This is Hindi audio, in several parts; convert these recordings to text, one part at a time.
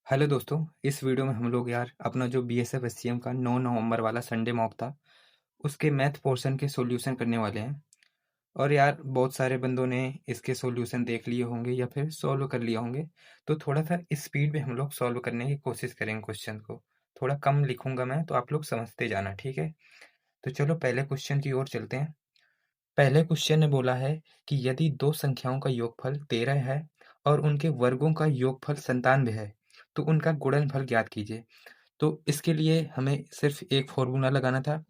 हेलो दोस्तों, इस वीडियो में हम लोग यार अपना जो बीएसएफ एससीएम का 9 नवंबर वाला संडे मॉक था, उसके मैथ पोर्शन के सॉल्यूशन करने वाले हैं। और यार बहुत सारे बंदों ने इसके सॉल्यूशन देख लिए होंगे या फिर सॉल्व कर लिए होंगे, तो थोड़ा सा स्पीड में हम लोग सॉल्व करने की कोशिश करेंगे क्वेश्चन को। थोड़ा कम लिखूंगा मैं, तो आप लोग समझते जाना, ठीक है? तो चलो पहले क्वेश्चन की ओर चलते हैं। पहले क्वेश्चन ने बोला है कि यदि दो संख्याओं का योगफल 13 है और उनके वर्गों का योगफल 97 है, तो उनका गुणनफल ज्ञात कीजिए। तो इसके लिए हमें सिर्फ एक फॉर्मूला लगाना था,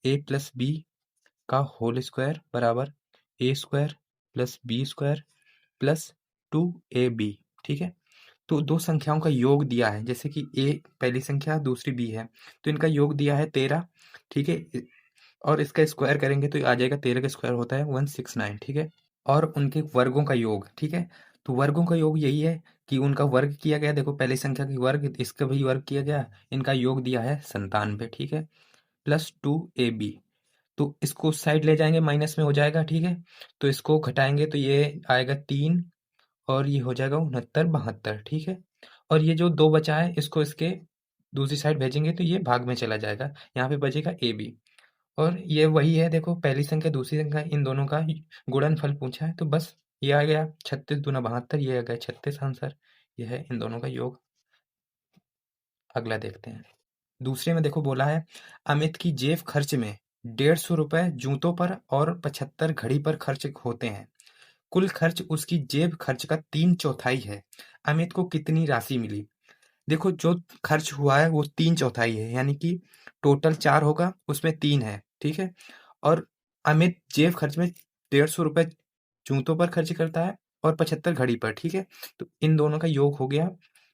ए प्लस बी का होल स्क्वायर बराबर a square plus b square plus 2ab। ठीक है, तो दो संख्याओं का योग दिया है, जैसे कि ए पहली संख्या दूसरी बी है, तो इनका योग दिया है 13। ठीक है, और इसका स्क्वायर करेंगे तो आ जाएगा, 13 का स्क्वायर होता है 169। ठीक है, और उनके वर्गों का योग। ठीक है, तो वर्गों का योग यही है कि उनका वर्ग किया गया, देखो पहली संख्या की वर्ग, इसका भी वर्ग किया गया, इनका योग दिया है 97। ठीक है, प्लस 2ab। तो इसको उस साइड ले जाएंगे, माइनस में हो जाएगा। ठीक है, तो इसको घटाएंगे तो ये आएगा 3, और ये हो जाएगा 69 72। ठीक है, और ये जो 2 बचा है इसको इसके दूसरी साइड भेजेंगे तो ये भाग में चला जाएगा, यहाँ पे बचेगा ए बी। और ये वही है, देखो पहली संख्या दूसरी संख्या इन दोनों का गुणनफल पूछा है, तो बस ये आ गया 36 दूना 72, ये आ गया 36 आंसर। ये है इन दोनों का योग। अगला देखते हैं। दूसरे में देखो बोला है, अमित की जेब खर्च में 150 रुपए जूतों पर और 75 घड़ी पर खर्च होते हैं। कुल खर्च उसकी जेब खर्च का 3/4 है। अमित को कितनी राशि मिली? देखो जो खर्च हुआ है वो 3/4 है, यानी कि टोटल 4 होगा, उसमें 3 है। ठीक है, और अमित जेब खर्च में 150 रुपए जूतों पर खर्च करता है और 75 घड़ी पर। ठीक है, तो इन दोनों का योग हो गया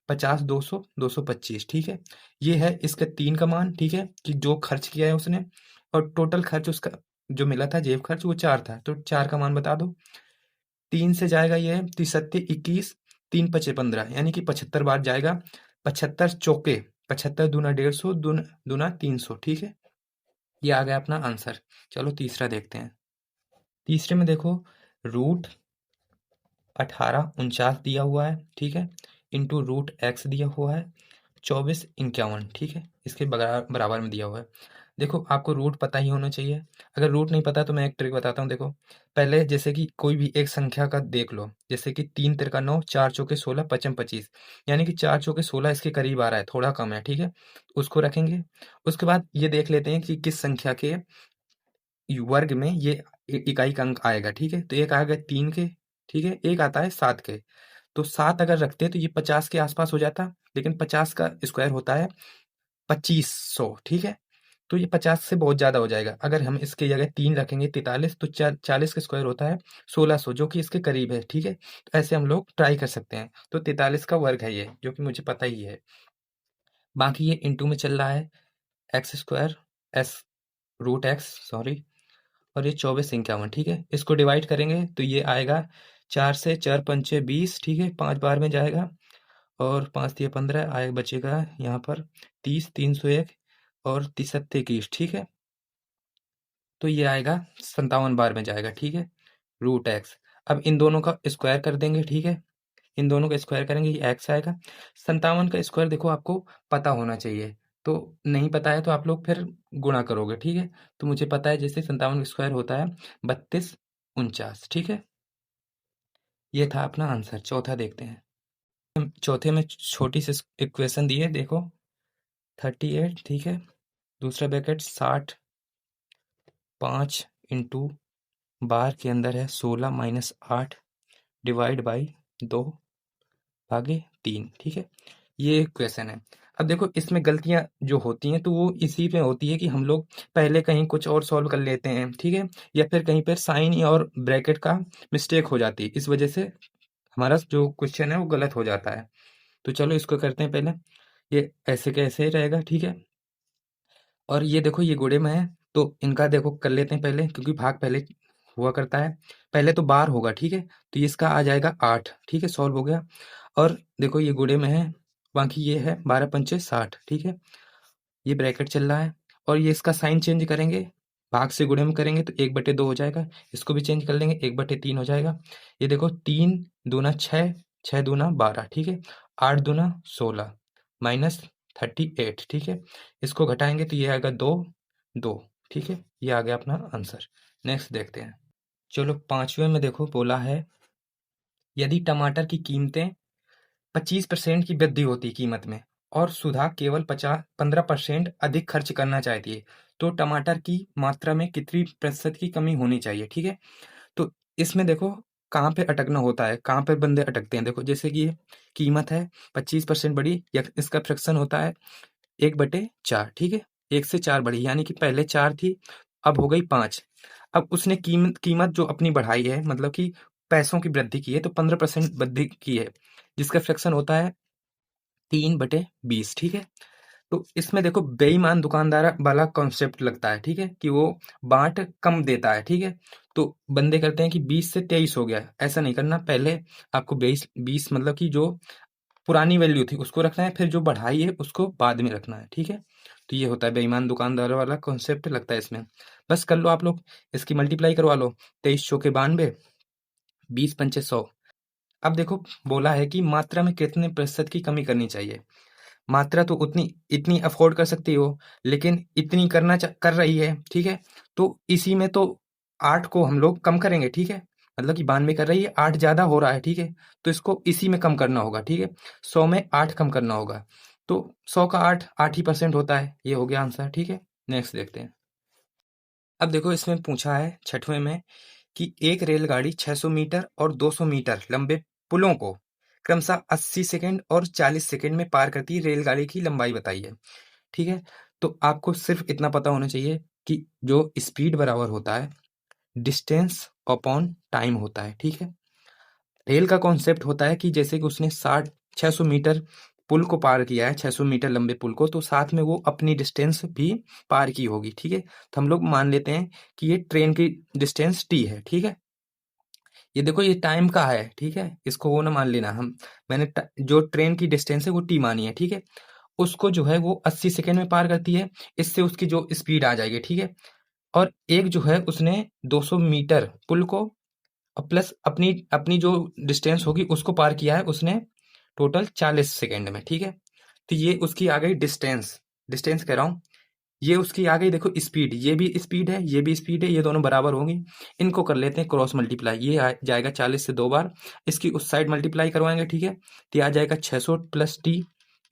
50 200 225। ठीक है, ये है इसका 3 का मान। ठीक है, कि जो खर्च किया है उसने, और टोटल खर्च उसका जो मिला था जेब खर्च वो 4 था, तो 4 का मान बता दो। 3 से जाएगा ये, तिसत्ते 21, 3 पचे 15, यानी कि 75 बार जाएगा। 75 चौके 75 दूना 150 दूना दूना 300। ठीक है, ये आ गया अपना आंसर। चलो तीसरा देखते हैं। तीसरे में देखो, रूट 1849 दिया हुआ है। ठीक है, इंटू रूट एक्स दिया हुआ है 2451। ठीक है, इसके बराबर में दिया हुआ है। देखो आपको रूट पता ही होना चाहिए। अगर रूट नहीं पता तो मैं एक ट्रिक बताता हूँ। देखो पहले जैसे कि कोई भी एक संख्या का देख लो, जैसे कि 3 तिरका 9, 4 चौके 16, पचम 25, यानी कि 4 चौके 16 इसके करीब आ रहा है, थोड़ा कम है। ठीक है, उसको रखेंगे। उसके बाद ये देख लेते हैं कि किस संख्या के वर्ग में ये इकाई का अंक आएगा। ठीक है, तो एक आएगा 3 के। ठीक है, एक आता है 7 के। तो 7 अगर रखते हैं तो ये 50 के आसपास हो जाता, लेकिन 50 का स्क्वायर होता है 2500। ठीक है, तो ये 50 से बहुत ज्यादा हो जाएगा। अगर हम इसके जगह 3 रखेंगे 43, तो 40 का स्क्वायर होता है 1600, जो कि इसके करीब है। ठीक है, तो ऐसे हम लोग ट्राई कर सकते हैं। तो 43 का वर्ग है ये, जो कि मुझे पता ही है। बाकी ये इंटू में चल रहा है, x square S root x, sorry, और ये 2451। ठीक है, इसको डिवाइड करेंगे तो ये आएगा 4 से 4 पंचे 20। ठीक है, 5 बार में जाएगा, और 5 तिया 15 आए, बचेगा यहाँ पर 30, 301 और 33 21। ठीक है, तो ये आएगा 57 बार में जाएगा। ठीक है, रूट एक्स। अब इन दोनों का स्क्वायर कर देंगे। ठीक है, इन दोनों का स्क्वायर करेंगे, ये एक्स आएगा। 57 का स्क्वायर देखो आपको पता होना चाहिए, तो नहीं पता है तो आप लोग फिर गुणा करोगे। ठीक है, तो मुझे पता है, जैसे 57 का स्क्वायर होता है 3249। ठीक है, ये था अपना आंसर। चौथा देखते हैं। चौथे में छोटी सी इक्वेशन दी है, देखो 38। ठीक है, दूसरा ब्रैकेट 60, 5 इंटू बार के अंदर है 16 माइनस 8 डिवाइड बाई 2 भागे 3। ठीक है, ये क्वेश्चन है। अब देखो इसमें गलतियां जो होती हैं तो वो इसी पे होती है कि हम लोग पहले कहीं कुछ और सॉल्व कर लेते हैं। ठीक है, या फिर कहीं पर साइन और ब्रैकेट का मिस्टेक हो जाती है, इस वजह से हमारा जो क्वेश्चन है वो गलत हो जाता है। तो चलो इसको करते हैं पहले। ये ऐसे कैसे ही रहेगा। ठीक है, और ये देखो ये गुणे में है, तो इनका देखो कर लेते हैं पहले, क्योंकि भाग पहले हुआ करता है। पहले तो बार होगा। ठीक है, तो इसका आ जाएगा 8। ठीक है, सॉल्व हो गया। और देखो ये गुणे में है, बाकी ये है 12 पंचे 60। ठीक है, ये ब्रैकेट चल रहा है, और ये इसका साइन चेंज करेंगे, भाग से गुणे में करेंगे तो 1/2 हो जाएगा। इसको भी चेंज कर लेंगे, 1/3 हो जाएगा। ये देखो 3 दूना 6, 6 दूना 12। ठीक है, 8 दूना 16, माइनस 38, ठीक है। इसको घटाएंगे तो ये आएगा 2, 2, ठीक है। ये आ गया अपना आंसर। नेक्स्ट देखते हैं। चलो 5वें में देखो बोला है, यदि टमाटर की कीमतें 25% की वृद्धि होती कीमत में और सुधा केवल 15% अधिक खर्च करना चाहती है, तो टमाटर की मात्रा में कितनी प्रतिशत की कमी होनी चाहिए, ठीक है। तो इसमें देखो कहाँ पे अटकना होता है, कहाँ पे बंदे अटकते हैं। देखो जैसे कि ये कीमत है 25% बढ़ी, या इसका फ्रैक्शन होता है 1/4, ठीक है। 1 से 4 बढ़ी, यानी कि पहले 4 थी, अब हो गई 5। अब उसने कीमत कीमत जो अपनी बढ़ाई है, मतलब कि पैसों की वृद्धि की है, तो 15% वृद्धि की है, जिसका फ्रैक्शन होता है 3/20, ठीक है। तो इसमें देखो बेईमान दुकानदार वाला कॉन्सेप्ट लगता है, ठीक है, कि वो बाँट कम देता है, ठीक है। तो बंदे करते हैं कि 20 से 23 हो गया, ऐसा नहीं करना। पहले आपको 20 मतलब कि जो पुरानी वैल्यू थी उसको रखना है, फिर जो बढ़ाई है उसको बाद में रखना है, ठीक है। तो ये होता है बेईमान दुकानदार वाला कॉन्सेप्ट लगता है इसमें। बस कर लो आप लोग, इसकी मल्टीप्लाई करवा लो, 23 चौके 92, 20 पंचे 100। अब देखो बोला है कि मात्रा में कितने प्रतिशत की कमी करनी चाहिए। मात्रा तो उतनी इतनी अफोर्ड कर सकती हो, लेकिन इतनी कर रही है, ठीक है। तो इसी में तो 8 को हम लोग कम करेंगे, ठीक है। मतलब कि 92 कर रही है, 8 ज्यादा हो रहा है, ठीक है। तो इसको इसी में कम करना होगा, ठीक है। 100 में 8 कम करना होगा, तो 100 का 8 ही परसेंट होता है। ये हो गया आंसर, ठीक है। नेक्स्ट देखते हैं। अब देखो इसमें पूछा है 6वें में कि एक रेलगाड़ी 600 मीटर और 200 मीटर लंबे पुलों को क्रमशः 80 सेकंड और 40 सेकंड में पार करती है, रेलगाड़ी की लंबाई बताइए, ठीक है। तो आपको सिर्फ इतना पता होना चाहिए कि जो स्पीड बराबर होता है डिस्टेंस अपॉन टाइम होता है, ठीक है। रेल का कॉन्सेप्ट होता है कि जैसे कि उसने 600 मीटर पुल को पार किया है, 600 मीटर लंबे पुल को, तो साथ में वो अपनी डिस्टेंस भी पार की होगी, ठीक है। तो हम लोग मान लेते हैं कि ये ट्रेन की डिस्टेंस टी है, ठीक है। ये देखो ये टाइम का है, ठीक है, इसको वो ना मान लेना। मैंने जो ट्रेन की डिस्टेंस है वो टी मानी है, ठीक है। उसको जो है वो 80 सेकंड में पार करती है, इससे उसकी जो स्पीड आ जाएगी, ठीक है। और एक जो है उसने 200 मीटर पुल को प्लस अपनी अपनी जो डिस्टेंस होगी उसको पार किया है उसने टोटल 40 सेकंड में, ठीक है। तो ये उसकी आ गई डिस्टेंस, डिस्टेंस कह रहा हूँ। ये उसकी आ गई देखो स्पीड, ये भी स्पीड है, ये भी स्पीड है, ये दोनों बराबर होंगी। इनको कर लेते हैं क्रॉस मल्टीप्लाई, ये आ जाएगा 40 से 2 बार, इसकी उस साइड मल्टीप्लाई करवाएंगे, ठीक है। तो ये आ जाएगा 600 प्लस टी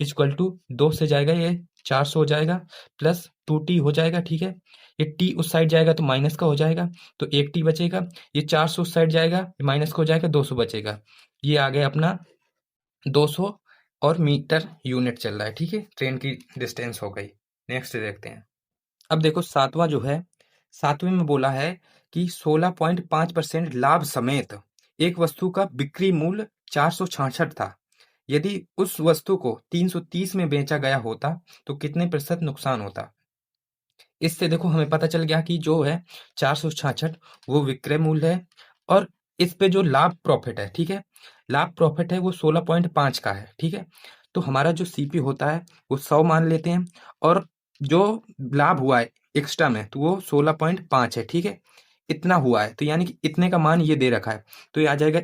इक्वल टू 2 से जाएगा ये 400 हो जाएगा, प्लस 2t हो जाएगा, ठीक है। ये t उस साइड जाएगा तो माइनस का हो जाएगा, तो 1t बचेगा। ये 400 उस साइड जाएगा, ये माइनस का हो जाएगा, 200 बचेगा। ये आ गया अपना 200 और मीटर यूनिट चल रहा है, ठीक है। ट्रेन की डिस्टेंस हो गई। नेक्स्ट देखते हैं। अब देखो 7वां जो है, 7वें में बोला है कि 16.5% लाभ समेत एक वस्तु का बिक्री मूल्य 466 था। यदि उस वस्तु को 330 में बेचा गया होता तो कितने प्रतिशत नुकसान होता। इससे देखो हमें पता चल गया कि जो है 466 वो विक्रय मूल्य है, और इस पे जो लाभ प्रॉफिट है, ठीक है, लाभ प्रॉफिट है वो 16.5 का है, ठीक है। तो हमारा जो सीपी होता है वो 100 मान लेते हैं, और जो लाभ हुआ है एक्स्ट्रा में तो वो 16.5 है, ठीक है। इतना हुआ है, तो यानी कि इतने का मान ये दे रखा है, तो ये आ जाएगा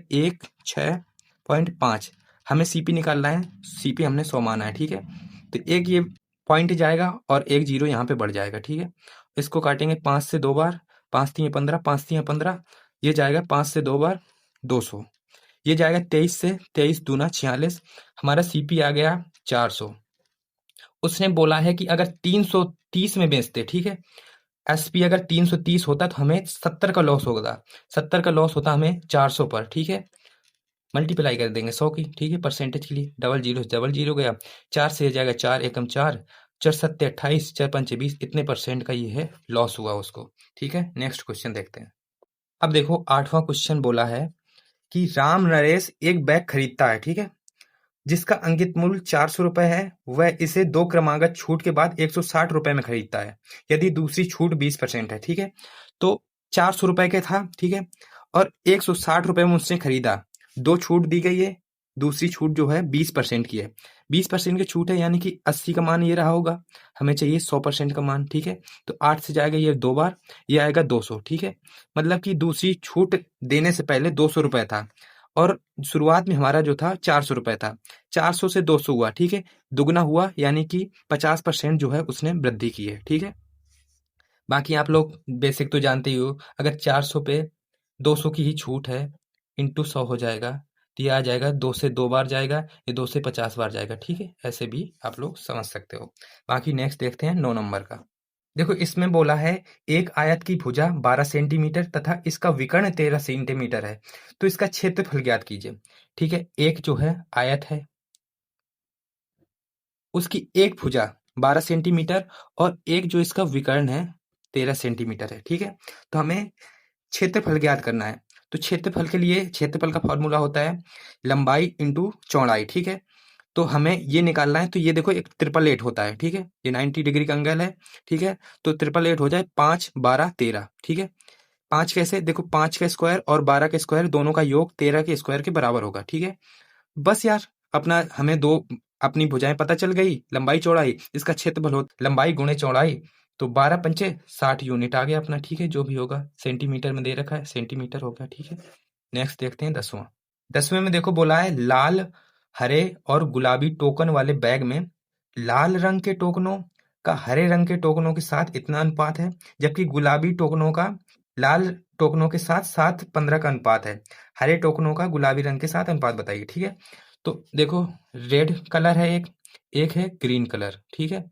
16.5। हमें सीपी निकालना है, सीपी हमने 100 माना है, ठीक है। तो एक ये पॉइंट जाएगा और एक जीरो यहाँ पे बढ़ जाएगा, ठीक है। इसको काटेंगे 5 से 2 बार, 5 3 15, 5 3 15, ये जाएगा 5 से 2 बार 200, ये जाएगा 23 से 23 दूना 46, हमारा सीपी आ गया 400। उसने बोला है कि अगर 330 में बेचते, ठीक है, एसपी अगर 330 होता तो हमें 70 का लॉस होगा, 70 का लॉस होता हमें 400 पर, ठीक है। मल्टीप्लाई कर देंगे 100 की, ठीक है, परसेंटेज के लिए डबल जीरो गया, 4 से जाएगा 4 एकम 4, 4 सत्ते 28, 4 पंचे 20, इतने परसेंट का ये है लॉस हुआ उसको, ठीक है। नेक्स्ट क्वेश्चन देखते हैं। अब देखो 8वां क्वेश्चन बोला है कि राम नरेश एक बैग खरीदता है, ठीक है, जिसका अंकित मूल्य 400 रुपए है। वह इसे 2 क्रमागत छूट के बाद 160 रुपए में खरीदता है, यदि दूसरी छूट 20% है, ठीक है। तो 400 रुपए के था, ठीक है, और 160 रुपए में उसने खरीदा, 2 छूट दी गई है, दूसरी छूट जो है 20% की है। 20% की छूट है, यानी कि 80 का मान ये रहा होगा, हमें चाहिए 100% का मान, ठीक है। तो 8 से जाएगा ये 2 बार, ये आएगा 200, ठीक है। मतलब कि दूसरी छूट देने से पहले 200 रुपए था, और शुरुआत में हमारा जो था 400 रुपए था, 400 से 200 हुआ, ठीक है, दुगना हुआ, यानी कि 50% जो है उसने वृद्धि की है, ठीक है। बाकी आप लोग बेसिक तो जानते ही हो, अगर 400 पे 200 की ही छूट है, इंटू 100 हो जाएगा, तो ये आ जाएगा 2 से 2 बार जाएगा, ये 2 से 50 बार जाएगा, ठीक है, ऐसे भी आप लोग समझ सकते हो। बाकी नेक्स्ट देखते हैं 9 नंबर का। देखो इसमें बोला है एक आयत की भुजा 12 सेंटीमीटर तथा इसका विकर्ण 13 सेंटीमीटर है, तो इसका क्षेत्रफल ज्ञात कीजिए, ठीक है। एक जो है आयत है, उसकी एक भुजा 12 सेंटीमीटर और एक जो इसका विकर्ण है 13 सेंटीमीटर है, ठीक है। तो हमें क्षेत्रफल ज्ञात करना है, तो क्षेत्रफल के लिए क्षेत्रफल का फॉर्मूला होता है लंबाई इंटू चौड़ाई, ठीक है। तो हमें ये निकालना है, तो ये देखो एक 888 होता है, ठीक है, ये 90 डिग्री का एंगल है, ठीक है। तो 888 हो जाए 5 12 13, ठीक है। 5 कैसे, देखो 5 का स्क्वायर और 12 का स्क्वायर दोनों का योग 13 के स्क्वायर के बराबर होगा, ठीक है। बस यार, अपना हमें दो अपनी भुजाएं पता चल गई, लंबाई चौड़ाई, इसका क्षेत्रफल हो लंबाई गुणे चौड़ाई, तो 12 पंचे 60 यूनिट आ गया अपना, ठीक है। जो भी होगा सेंटीमीटर में दे रखा है, सेंटीमीटर हो गया, ठीक है। नेक्स्ट देखते हैं 10वां। 10वें में देखो बोला है लाल, हरे और गुलाबी टोकन वाले बैग में लाल रंग के टोकनों का हरे रंग के टोकनों के साथ इतना अनुपात है, जबकि गुलाबी टोकनों का लाल टोकनों के साथ 7:15 का अनुपात है। हरे टोकनों का गुलाबी रंग के साथ अनुपात बताइए, ठीक है। तो देखो रेड कलर है एक, एक है ग्रीन कलर, ठीक है।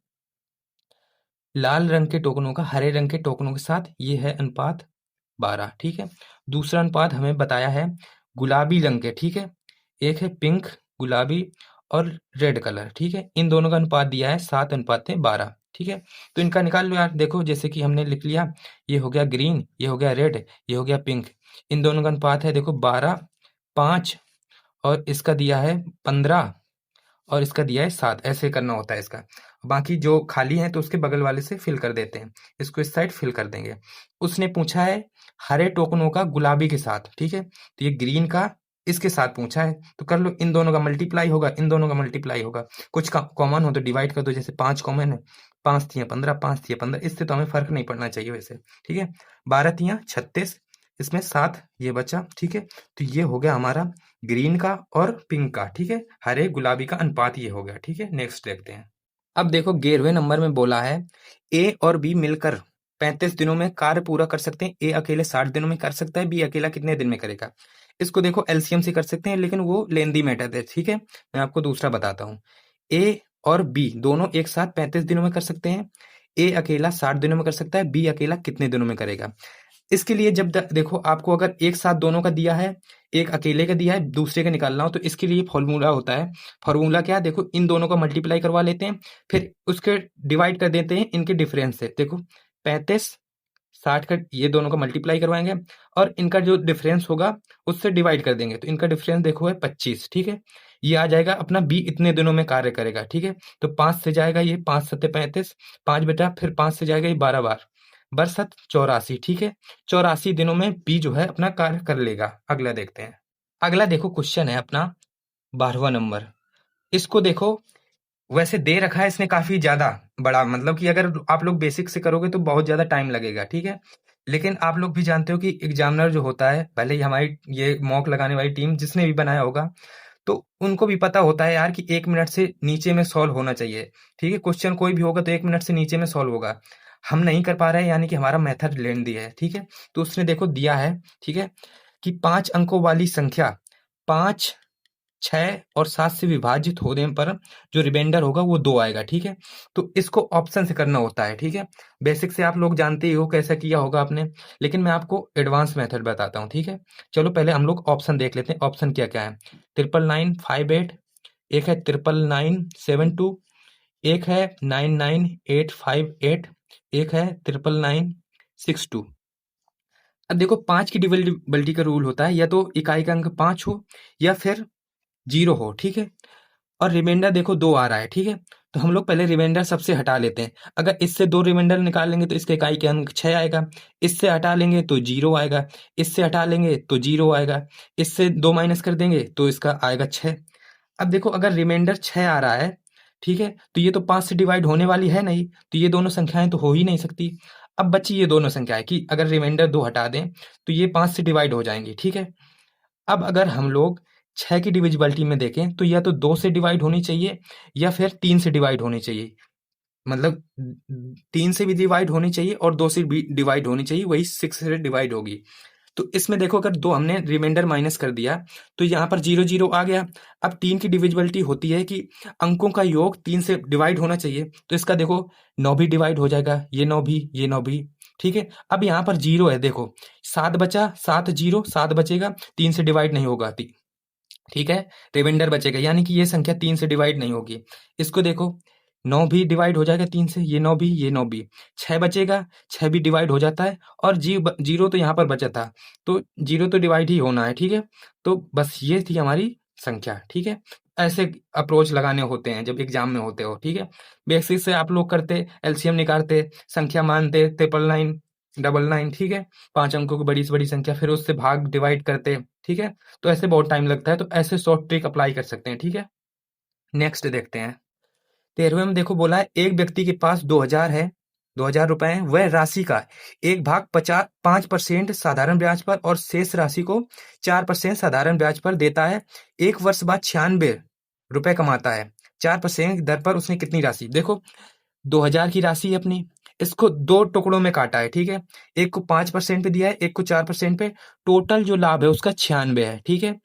लाल रंग के टोकनों का हरे रंग के टोकनों के साथ ये है अनुपात 12, ठीक है। दूसरा अनुपात हमें बताया है गुलाबी रंग के, ठीक है। एक है पिंक, गुलाबी और रेड कलर, ठीक है। इन दोनों का अनुपात दिया है 7:12, ठीक है। तो इनका निकाल लो यार, देखो जैसे कि हमने लिख लिया, ये हो गया ग्रीन, ये हो गया रेड, ये हो गया पिंक। इन दोनों का अनुपात है देखो 12 5 और इसका दिया है 15 और इसका दिया है 7, ऐसे करना होता है इसका। बाकी जो खाली है तो उसके बगल वाले से फिल कर देते हैं, इसको इस साइड फिल कर देंगे। उसने पूछा है हरे टोकनों का गुलाबी के साथ, ठीक है। तो ये ग्रीन का इसके साथ पूछा है, तो कर लो, इन दोनों का मल्टीप्लाई होगा, इन दोनों का मल्टीप्लाई होगा। कुछ का कॉमन हो तो डिवाइड कर दो, जैसे 5 कॉमन है, 5 तियां 15, 5 तियां 15, इससे तो हमें फर्क नहीं पड़ना चाहिए वैसे, ठीक है। 12 तियां 36, इसमें 7 ये बचा, ठीक है। तो ये हो गया हमारा ग्रीन का और पिंक का, ठीक है, हरे गुलाबी का अनुपात ये हो गया, ठीक है। नेक्स्ट देखते हैं। अब देखो 11वें नंबर में बोला है ए और बी मिलकर 35 दिनों में कार्य पूरा कर सकते हैं। ए अकेले 60 दिनों में कर सकता है, बी अकेला कितने दिन में करेगा। इसको देखो एलसीएम से कर सकते हैं, लेकिन वो लेंदी मैटर है, ठीक है। मैं आपको दूसरा बताता हूँ। ए और बी दोनों एक साथ 35 दिनों में कर सकते हैं। ए अकेला 60 दिनों में कर सकता है, बी अकेला कितने दिनों में करेगा। इसके लिए जब देखो आपको अगर एक साथ दोनों का दिया है, एक अकेले का दिया है, दूसरे का निकालना हो, तो इसके लिए फॉर्मूला होता है। फॉर्मूला क्या है, देखो इन दोनों का मल्टीप्लाई करवा लेते हैं, फिर उसके डिवाइड कर देते हैं इनके डिफरेंस से। देखो 35 60 का ये दोनों का मल्टीप्लाई करवाएंगे और इनका जो डिफरेंस होगा उससे डिवाइड कर देंगे, तो इनका डिफरेंस देखो है 25, ठीक है। ये आ जाएगा अपना बी इतने दिनों में कार्य करेगा, ठीक है। तो 5 से जाएगा ये, 5 सत्ते 35, 5 बेटा, फिर 5 से जाएगा ये 12 बार, बरसत 84, ठीक है। 84 दिनों में बी जो है अपना कार्य कर लेगा। अगला देखते हैं। अगला देखो क्वेश्चन है अपना 12वां नंबर। इसको देखो, वैसे दे रखा है इसने काफी ज्यादा बड़ा, मतलब कि अगर आप लोग बेसिक से करोगे तो बहुत ज्यादा टाइम लगेगा, ठीक है। लेकिन आप लोग भी जानते हो कि एग्जामिनर जो होता है, भले ही हमारी ये मॉक लगाने वाली टीम जिसने भी बनाया होगा, तो उनको भी पता होता है यार कि 1 मिनट से नीचे में सॉल्व होना चाहिए, ठीक है। क्वेश्चन कोई भी होगा तो 1 मिनट से नीचे में सॉल्व होगा। हम नहीं कर पा रहे हैं, यानी कि हमारा मेथड लेंदी है, ठीक है। तो उसने देखो दिया है, ठीक है, कि 5 अंकों वाली संख्या 5 6 और 7 से विभाजित होने पर जो रिमाइंडर होगा वो 2 आएगा, ठीक है। तो इसको ऑप्शन से करना होता है, ठीक है। बेसिक से आप लोग जानते ही हो कैसा किया होगा आपने, लेकिन मैं आपको एडवांस मेथड बताता हूँ, ठीक है। चलो पहले हम लोग ऑप्शन देख लेते हैं। ऑप्शन क्या क्या है, 99958, एक है 99972, एक है 99858, एक है 99962। अब देखो 5 की डिविजिबिलिटी का रूल होता है, या तो इकाई का अंक 5 हो या फिर 0 हो, ठीक है। और रिमाइंडर देखो 2 आ रहा है, ठीक है। तो हम लोग पहले रिमाइंडर सबसे हटा लेते हैं। अगर इससे 2 रिमाइंडर निकाल लेंगे तो इसके इकाई के अंक 6 आएगा, इससे हटा लेंगे तो 0 आएगा, इससे हटा लेंगे तो 0 आएगा, इससे 2 माइनस कर देंगे तो इसका आएगा 6। अब देखो अगर रिमाइंडर 6 आ रहा है, ठीक है, तो ये तो 5 से डिवाइड होने वाली है नहीं, तो ये दोनों संख्याएं तो हो ही नहीं सकती। अब बची ये दोनों संख्याएं कि अगर रिमाइंडर 2 हटा दें तो ये 5 से डिवाइड हो जाएंगी, ठीक है। अब अगर हम लोग 6 की डिविजिबिलिटी में देखें तो या तो 2 से डिवाइड होनी चाहिए या फिर 3 से डिवाइड होनी चाहिए। मतलब 3 से भी डिवाइड होनी चाहिए और 2 से भी डिवाइड होनी चाहिए, वही 6 से डिवाइड होगी। तो इसमें देखो अगर 2 हमने रिमाइंडर माइनस कर दिया तो यहाँ पर 0 0 आ गया। अब 3 की डिविजिबिलिटी होती है कि अंकों का योग 3 से डिवाइड होना चाहिए, तो इसका देखो 9 भी डिवाइड हो जाएगा, ये 9 भी, ये 9 भी, ठीक है। अब यहाँ पर 0 है, देखो 7 बचा, 7 0 7 बचेगा, 3 से डिवाइड नहीं होगा, ठीक है, रिमाइंडर बचेगा, यानी कि ये संख्या 3 से डिवाइड नहीं होगी। इसको देखो 9 भी डिवाइड हो जाएगा 3 से, ये 9 भी, ये 9 भी, 6 बचेगा, 6 भी डिवाइड हो जाता है और 0 तो यहाँ पर बचा था, तो 0 तो डिवाइड ही होना है, ठीक है। तो बस ये थी हमारी संख्या, ठीक है। ऐसे अप्रोच लगाने होते हैं जब एग्जाम में होते हो, ठीक है। बेसिक से आप लोग करते, एलसीएम निकालते, संख्या मानते, 999 999, ठीक है, 5 अंकों की बड़ी से बड़ी संख्या, फिर उससे भाग डिवाइड करते, ठीक है। तो ऐसे बहुत टाइम लगता है, तो ऐसे शॉर्ट ट्रिक अप्लाई कर सकते हैं, ठीक है। नेक्स्ट देखते हैं। 13वें में देखो बोला है एक व्यक्ति के पास 2000 है, 2000 रुपए हैं, वह राशि का एक भाग 5% साधारण ब्याज पर और शेष राशि को 4% साधारण ब्याज पर देता है। एक वर्ष बाद 96 रुपए कमाता है, 4% की दर पर उसने कितनी राशि, देखो 2000 की राशि है अपनी, इसको 2 टुकड़ों में काटा है, ठीक है। एक को 5% पे दिया है, एक को 4% पे, टोटल जो लाभ है उसका 96 है, ठीक है।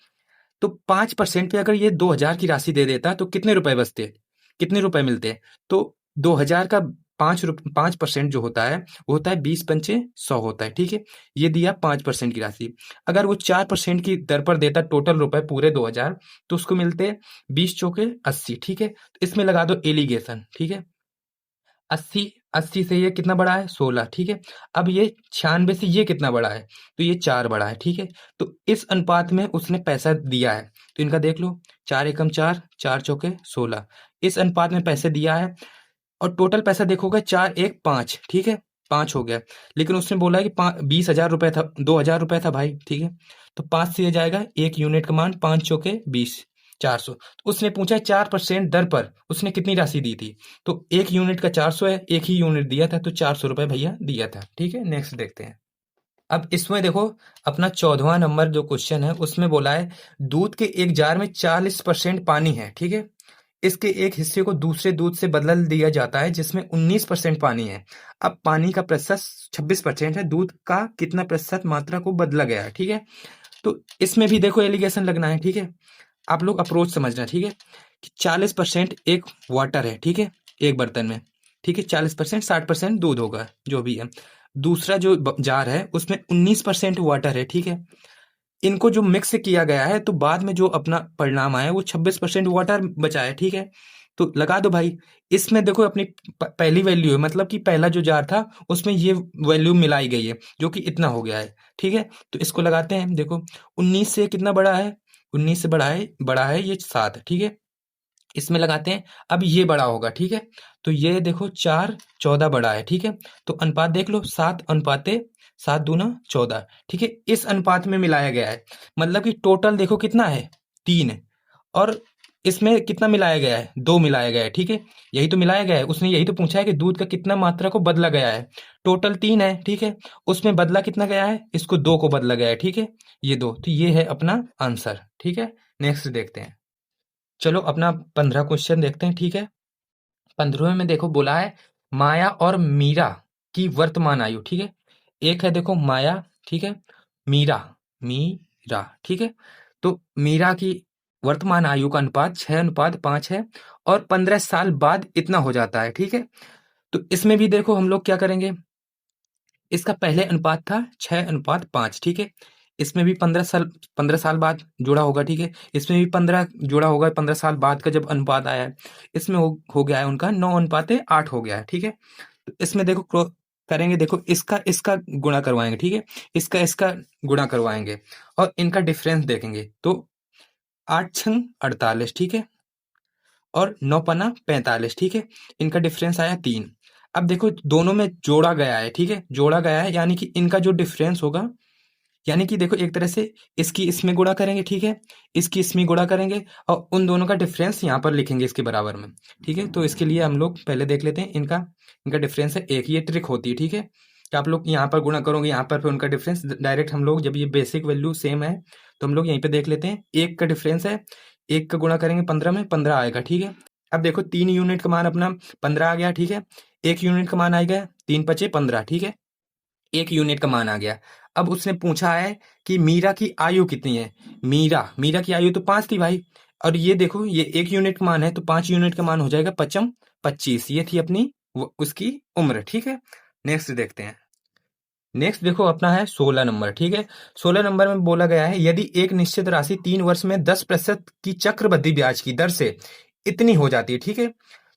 तो 5% पे अगर ये 2000 की राशि दे देता तो कितने रुपए बचते, कितने रुपए मिलते, तो 2000 का 5% जो होता है वो होता है 20 पंचे 100 होता है, ठीक है। ये दिया 5% की राशि, अगर वो 4% की दर पर देता टोटल रुपए पूरे 2000, तो उसको मिलते 20 चौके 80, ठीक है। तो इसमें लगा दो एलिगेशन, ठीक है। 80 80 से ये कितना बड़ा है 16, ठीक है। अब ये 96 से ये कितना बड़ा है, तो ये 4 बड़ा है, ठीक है। तो इस अनुपात में उसने पैसा दिया है, तो इनका देख लो, 4 एकम 4, 4 चौके 16, इस अनुपात में पैसे दिया है। और टोटल पैसा देखोगे 4 1 5, ठीक है, 5 हो गया। लेकिन उसने बोला है कि 20,000 रुपए था, 2000 रुपए था भाई, ठीक है। तो 5 से ये जाएगा, एक यूनिट का मान 5 चौके 20, 400। तो उसने पूछा 4% दर पर उसने कितनी राशि दी थी, तो एक यूनिट का 400 है, एक ही यूनिट दिया था, तो 400 रुपए भैया दिया था, ठीक है। नेक्स्ट देखते हैं। अब इसमें देखो अपना 14वां नंबर जो क्वेश्चन है उसमें बोला है दूध के एक जार में 40% पानी है, ठीक है। इसके एक हिस्से को दूसरे दूध से बदल दिया जाता है जिसमें 19% पानी है। अब पानी का प्रतिशत 26% है, दूध का कितना प्रतिशत मात्रा को बदला गया है, ठीक है। तो इसमें भी देखो एलिगेशन लगना है, ठीक है। आप लोग अप्रोच समझना, ठीक है, कि 40% एक वाटर है, ठीक है, एक बर्तन में, ठीक है, 40% 60% दूध होगा जो भी है। दूसरा जो जार है उसमें 19% वाटर है, ठीक है। इनको जो मिक्स किया गया है तो बाद में जो अपना परिणाम आया वो 26% वाटर बचा है, ठीक है। तो लगा दो भाई, इसमें देखो अपनी पहली वैल्यू है, मतलब कि पहला जो जार था उसमें ये वैल्यू मिलाई गई है जो कि इतना हो गया है, ठीक है। तो इसको लगाते हैं, देखो 19 से कितना बड़ा है, 19 से बड़ा है ये 7, ठीक है। इसमें लगाते हैं, अब ये बड़ा होगा, ठीक है। तो ये देखो 4 14 बड़ा है, ठीक है। तो अनुपात देख लो 7 अनुपाते 7 दूना 14, ठीक है। इस अनुपात में मिलाया गया है, मतलब कि टोटल देखो कितना है 3, और इसमें कितना मिलाया गया है 2 मिलाया गया है, ठीक है। यही तो मिलाया गया है, उसने यही तो पूछा है कि दूध का कितना मात्रा को बदला गया है, टोटल 3 है, ठीक है। उसमें बदला कितना गया है, इसको 2 को बदला गया है, ठीक है, ये 2, तो ये है अपना आंसर, ठीक है। नेक्स्ट देखते हैं। चलो अपना 15 क्वेश्चन देखते हैं, ठीक है। 15वें में देखो बोला है माया और मीरा की वर्तमान आयु, ठीक है। एक है देखो माया, ठीक है, मीरा, मीरा, ठीक है। तो मीरा की वर्तमान आयु का अनुपात 6:5 है और 15 साल बाद इतना हो जाता है, ठीक है। तो इसमें भी देखो हम लोग क्या करेंगे, इसका पहले अनुपात था 6:5, ठीक है। इसमें भी 15 साल बाद जोड़ा होगा, ठीक है। इसमें भी 15 जोड़ा होगा, 15 साल बाद का जब अनुपात आया है, इसमें हो गया है उनका 9:8 हो गया है, ठीक है। तो इसमें देखो करेंगे, देखो इसका इसका गुणा करवाएंगे, ठीक है, इसका इसका गुणा करवाएंगे और इनका डिफरेंस देखेंगे, तो 8×6 = 48, ठीक है, और 9×5 = 45, ठीक है। इनका डिफरेंस आया 3। अब देखो दोनों में जोड़ा गया है, ठीक है, जोड़ा गया है, यानी कि इनका जो डिफरेंस होगा, यानी कि देखो एक तरह से इसकी इसमें गुणा करेंगे, ठीक है, इसकी इसमें गुणा करेंगे और उन दोनों का डिफरेंस यहाँ पर लिखेंगे इसके बराबर में, ठीक है। तो इसके लिए हम लोग पहले देख लेते हैं, इनका इनका डिफरेंस है 1, ये ट्रिक होती है, ठीक है। कि आप लोग यहाँ पर गुणा करोगे, यहाँ पर फिर उनका डिफरेंस डायरेक्ट हम लोग, जब ये बेसिक वैल्यू सेम है तो हम लोग यहीं पे देख लेते हैं। 1 का डिफरेंस है, 1 का गुणा करेंगे 15 में, 15 आएगा, ठीक है। अब देखो 3 यूनिट का मान अपना 15 आ गया, ठीक है। 1 यूनिट का मान आएगा 3 पचे 15, ठीक है। 1 यूनिट का मान आ गया। अब उसने पूछा है कि मीरा की आयु कितनी है। मीरा की आयु तो 5 थी भाई, और ये देखो ये 1 यूनिट का मान है तो 5 यूनिट का मान हो जाएगा 5 25। ये थी अपनी उसकी उम्र, ठीक है। नेक्स्ट देखते हैं। नेक्स्ट देखो अपना है 16 नंबर, ठीक है। 16 नंबर में बोला गया है यदि एक निश्चित राशि 3 वर्ष में 10% की चक्रवृद्धि ब्याज की दर से इतनी हो जाती है, ठीक है,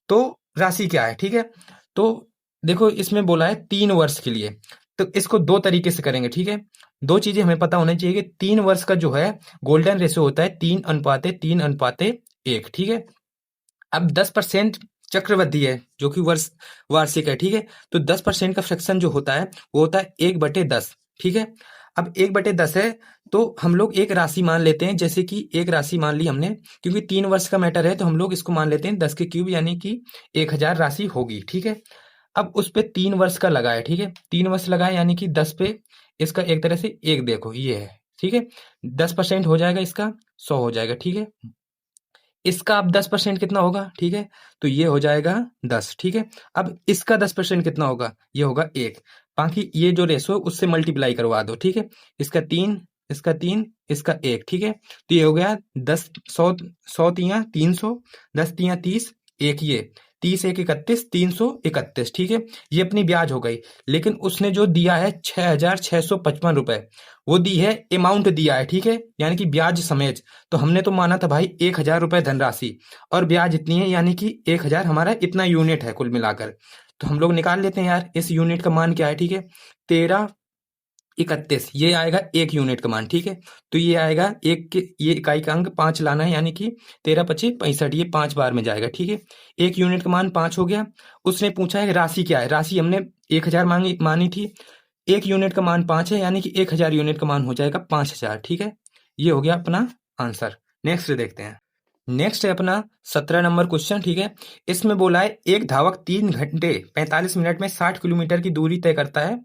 तो राशि क्या है, ठीक है। तो देखो इसमें बोला है 3 वर्ष के लिए, तो इसको 2 तरीके से करेंगे, ठीक है। 2 चीजें हमें पता होनी चाहिए कि 3 वर्ष का जो है गोल्डन रेशो होता है 3:3:1, ठीक है। अब 10% चक्रवृद्धि है जो कि वार्षिक है, ठीक है। तो 10% का फ्रैक्शन जो होता है वो होता है 1/10, ठीक है। अब 1/10 है तो हम लोग एक राशि मान लेते हैं, जैसे कि एक राशि मान ली हमने, क्योंकि 3 वर्ष का मैटर है तो हम लोग इसको मान लेते हैं 10 के क्यूब यानी कि 1000 राशि होगी, ठीक है। अब उस पे 3 वर्ष का लगाए, ठीक है। 3 वर्ष लगाए यानी कि 10 पे इसका एक तरह से एक देखो ये है, ठीक है। 10% हो जाएगा इसका 100 हो जाएगा, ठीक है। इसका अब 10% कितना होगा, ठीक है। तो ये हो जाएगा 10, ठीक है। अब इसका 10% कितना होगा, ये होगा 1। बाकी ये जो रेशो है उससे मल्टीप्लाई करवा दो, ठीक है। इसका 3, इसका 3, इसका 1, ठीक है। तो ये हो गया 10 100 100 तियां 300, 10 तियां 30, एक ये 30 1 31 331, ठीक है। ये अपनी ब्याज हो गई। लेकिन उसने जो दिया है 6,655 रुपए, वो दी है, अमाउंट दिया है, ठीक है, यानी कि ब्याज समेत। तो हमने तो माना था भाई 1,000 रुपए धनराशि और ब्याज इतनी है, यानी कि 1,000 हमारा इतना यूनिट है कुल मिलाकर। तो हम लोग निकाल लेते हैं यार इस यूनिट का मान क्या है, ठीक है। 1331 ये आएगा 1 यूनिट का मान, ठीक है। तो ये आएगा एक के, ये इकाई का अंक 5 लाना है, यानी कि 13 25 65, ये 5 बार में जाएगा, ठीक है। 1 यूनिट का मान 5 हो गया। उसने पूछा है राशि क्या है, राशि हमने 1,000 मानी थी। 1 यूनिट का मान 5 है, यानी कि 1,000 यूनिट का मान हो जाएगा 5,000, ठीक है। ये हो गया अपना आंसर। नेक्स्ट देखते हैं। नेक्स्ट है अपना 17 नंबर क्वेश्चन, ठीक है। इसमें बोला है एक धावक 3 घंटे 45 मिनट में 60 किलोमीटर की दूरी तय करता है,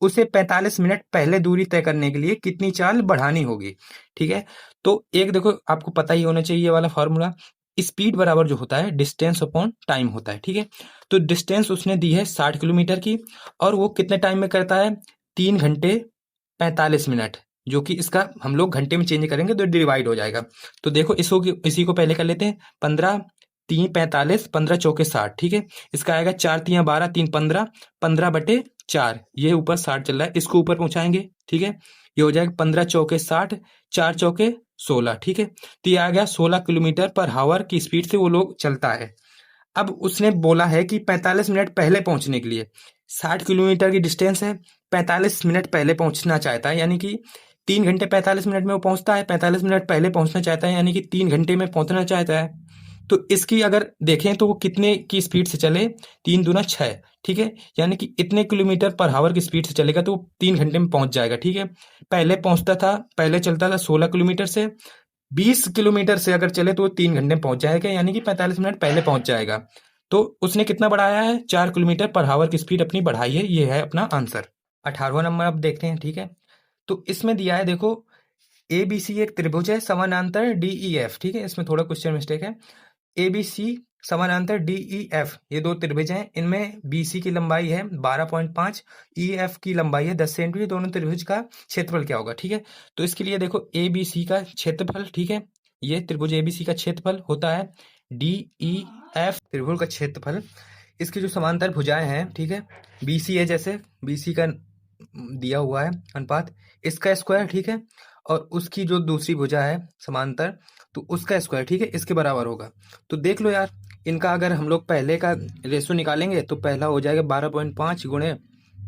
उसे 45 मिनट पहले दूरी तय करने के लिए कितनी चाल बढ़ानी होगी, ठीक है। तो एक देखो आपको पता ही होना चाहिए ये वाला फॉर्मूला, स्पीड बराबर जो होता है डिस्टेंस अपॉन टाइम होता है, ठीक है। तो डिस्टेंस उसने दी है 60 किलोमीटर की, और वो कितने टाइम में करता है, 3 घंटे 45 मिनट, जो कि इसका हम लोग घंटे में चेंज करेंगे तो डिवाइड हो जाएगा। तो देखो इसको इसी को पहले कर लेते हैं। 15 3 45, 15 चौके 60, ठीक है। इसका आएगा 4 तियां 12, 3 15, 15/4, ये ऊपर 60 चल रहा है, इसको ऊपर पहुंचाएंगे, ठीक है। ये हो जाएगा 15 चौके 60, 4 चौके 16, ठीक है। तो ये आ गया 16 किलोमीटर पर हावर की स्पीड से वो लोग चलता है। अब उसने बोला है कि 45 मिनट पहले पहुंचने के लिए, 60 किलोमीटर की डिस्टेंस है, 45 मिनट पहले पहुंचना चाहता है, यानी कि 3 घंटे 45 मिनट में वो पहुंचता है, 45 मिनट पहले पहुंचना चाहता है, यानी कि 3 घंटे में पहुंचना चाहता है। तो इसकी अगर देखें तो वो कितने की स्पीड से चले, 3 दूना 6, ठीक है। यानी कि इतने किलोमीटर पर हावर की स्पीड से चलेगा तो वो 3 घंटे में पहुंच जाएगा, ठीक है। पहले चलता था 16 किलोमीटर से, 20 किलोमीटर से अगर चले तो 3 घंटे में पहुंच जाएगा, यानी कि 45 मिनट पहले पहुंच जाएगा। तो उसने कितना बढ़ाया है, 4 किलोमीटर पर हावर की स्पीड अपनी बढ़ाई है, ये है अपना आंसर। 18वां नंबर अब देखते हैं, ठीक है। तो इसमें दिया है देखो, ए बी सी एक त्रिभुज है समानांतर डी ई एफ, ठीक है। इसमें थोड़ा क्वेश्चन मिस्टेक है। ए बी सी समानांतर डी ई एफ, ये 2 त्रिभुज हैं, इनमें बी सी की लंबाई है 12.5, ई एफ की लंबाई है 10 सेंटीमीटर। दोनों त्रिभुज का क्षेत्रफल क्या होगा, ठीक है। तो इसके लिए देखो ए बी सी का क्षेत्रफल, ठीक है, ये त्रिभुज ए बी सी का क्षेत्रफल होता है डी ई एफ त्रिभुज का क्षेत्रफल। इसकी जो समांतर भुजाएं हैं, ठीक है, बी सी है, जैसे बी सी का दिया हुआ है अनुपात, इसका स्क्वायर, ठीक है, और उसकी जो दूसरी भुजा है समांतर, तो उसका स्क्वायर, ठीक है, इसके बराबर होगा। तो देख लो यार, इनका अगर हम लोग पहले का रेशो निकालेंगे तो पहला हो जाएगा 12.5 गुणे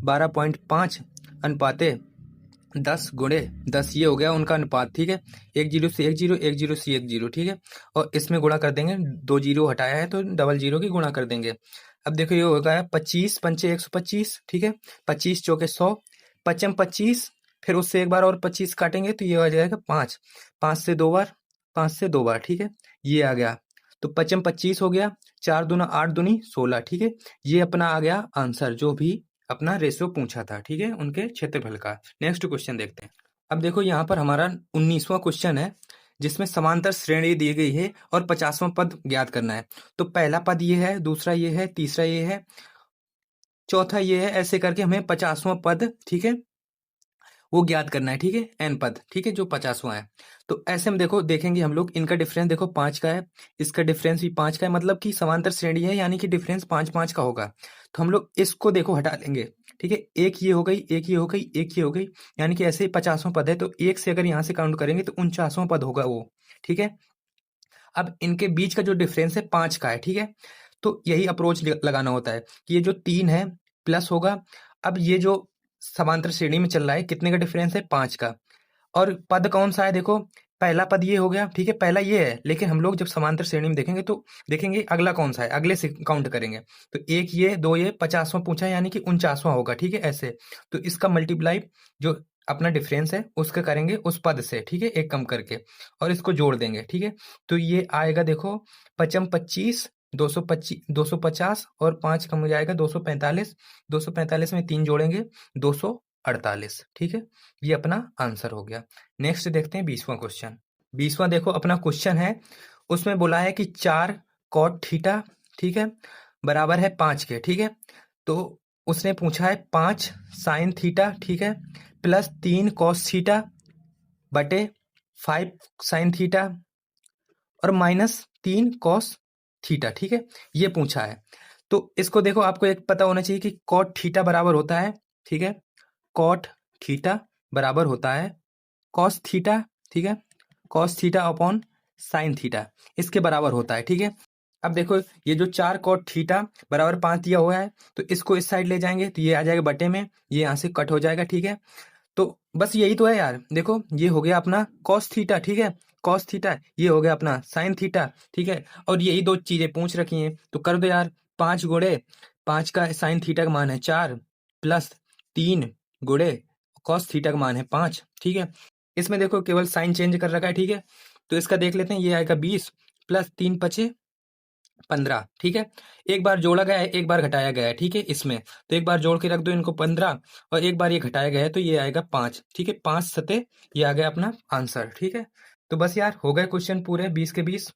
12.5 अनुपाते 10 गुणे 10, ये हो गया उनका अनुपात, ठीक है। 1 0 से 1 0, 1 0 से 1 0, ठीक है। और इसमें गुणा कर देंगे, 2 जीरो हटाया है तो डबल जीरो की गुणा कर देंगे। अब देखो ये होगा 25 पंचे 125, ठीक है। 25 चौके 100, 55 25, फिर उससे एक बार और 25 काटेंगे तो ये आ जाएगा 5, 5 से 2 बार, 5 से 2 बार, ठीक है। ये आ गया, तो 55 25 हो गया, 4 दूना 8 दूनी 16, ठीक है। ये अपना आ गया आंसर, जो भी अपना रेशो पूछा था, ठीक है, उनके क्षेत्रफल का। नेक्स्ट क्वेश्चन देखते हैं। अब देखो यहाँ पर हमारा 19वां क्वेश्चन है, जिसमें समांतर श्रेणी दी गई है और 50वां पद ज्ञात करना है। तो पहला पद ये है, दूसरा ये है, तीसरा ये है, चौथा ये है, ऐसे करके हमें 50वां पद, ठीक है, वो ज्ञात करना है, ठीक है, एन पद, ठीक है, जो 50वां है। तो ऐसे में देखो देखेंगे हम लोग, इनका डिफरेंस देखो 5 का है, इसका डिफरेंस भी 5 का है, मतलब कि समांतर श्रेणी है, यानी कि डिफरेंस 5-5 का होगा। तो हम लोग इसको देखो हटा लेंगे, ठीक है, एक ये हो गई, एक ये हो गई, एक ये हो गई, यानी कि ऐसे ही 50वां पद है, तो एक से अगर यहाँ से काउंट करेंगे तो 49वां पद होगा वो, ठीक है। अब इनके बीच का जो डिफरेंस है 5 का है, ठीक है। तो यही अप्रोच लगाना होता है कि ये जो 3 है प्लस होगा, अब ये जो समांतर श्रेणी में चल रहा है कितने का डिफरेंस है, 5 का। और पद कौन सा है, देखो पहला पद ये हो गया, ठीक है, पहला ये है, लेकिन हम लोग जब समांतर श्रेणी में देखेंगे तो देखेंगे अगला कौन सा है, अगले से काउंट करेंगे। तो एक ये, दो ये, 50वां पूछा है, यानी कि 49वां होगा, ठीक है, ऐसे। तो इसका मल्टीप्लाई जो अपना डिफरेंस है उसका करेंगे उस पद से, ठीक है, एक कम करके, और इसको जोड़ देंगे, ठीक है। तो ये आएगा देखो, 55 225 250 और 5 कम हो जाएगा 245, 245 में 3 जोड़ेंगे 248, ठीक है। ये अपना आंसर हो गया। नेक्स्ट देखते हैं 20वां क्वेश्चन। 20वां देखो अपना क्वेश्चन है, उसमें बोला है कि 4 कॉट थीटा, ठीक है, बराबर है 5 के, ठीक है। तो उसने पूछा है 5 साइन थीटा, ठीक है, प्लस 3 कॉस थीटा बटे 5 साइन थीटा और माइनस 3 कॉस थीटा, ठीक है, ये पूछा है। तो इसको देखो, आपको एक पता होना चाहिए कि कॉट थीटा बराबर होता है, ठीक है, कॉट थीटा बराबर होता है कॉस थीटा, ठीक है, cos theta upon sine theta, इसके बराबर होता है, ठीक है। अब देखो ये जो 4 कॉट थीटा बराबर 5 दिया हुआ है, तो इसको इस साइड ले जाएंगे तो ये आ जाएगा बटे में, ये यहाँ से कट हो जाएगा, ठीक है। तो बस यही तो है यार, देखो ये हो गया अपना कॉस थीटा, ठीक है, कॉस थीटा, ये हो गया अपना साइन थीटा, ठीक है। और यही दो चीजें पूछ रखी हैं, तो कर दो यार, 5 गुणे 5 का साइन थीटा का मान है 4 प्लस 3 गुणे कॉस थीटा का मान है 5, ठीक है। इसमें देखो केवल साइन चेंज कर रखा है, ठीक है। तो इसका देख लेते हैं, ये आएगा 20 प्लस 3 पचे 15, ठीक है। एक बार जोड़ा गया है, एक बार घटाया गया है, ठीक है, इसमें तो एक बार जोड़ के रख दो इनको 15, और एक बार ये घटाया गया है तो ये आएगा 5, ठीक है, 5 सते, ये आ गया अपना आंसर, ठीक है। तो बस यार हो गए क्वेश्चन पूरे 20 के 20।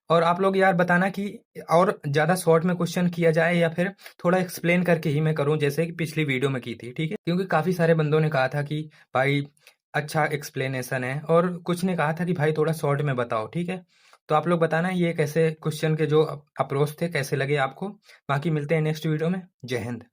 और आप लोग यार बताना कि और ज्यादा शॉर्ट में क्वेश्चन किया जाए या फिर थोड़ा एक्सप्लेन करके ही मैं करूं, जैसे कि पिछली वीडियो में की थी, ठीक है, क्योंकि काफी सारे बंदों ने कहा था कि भाई अच्छा एक्सप्लेनेशन है, और कुछ ने कहा था कि भाई थोड़ा शॉर्ट में बताओ, ठीक है। तो आप लोग बताना ये कैसे क्वेश्चन के जो अप्रोच थे कैसे लगे आपको। बाकी मिलते हैं नेक्स्ट वीडियो में। जय हिंद।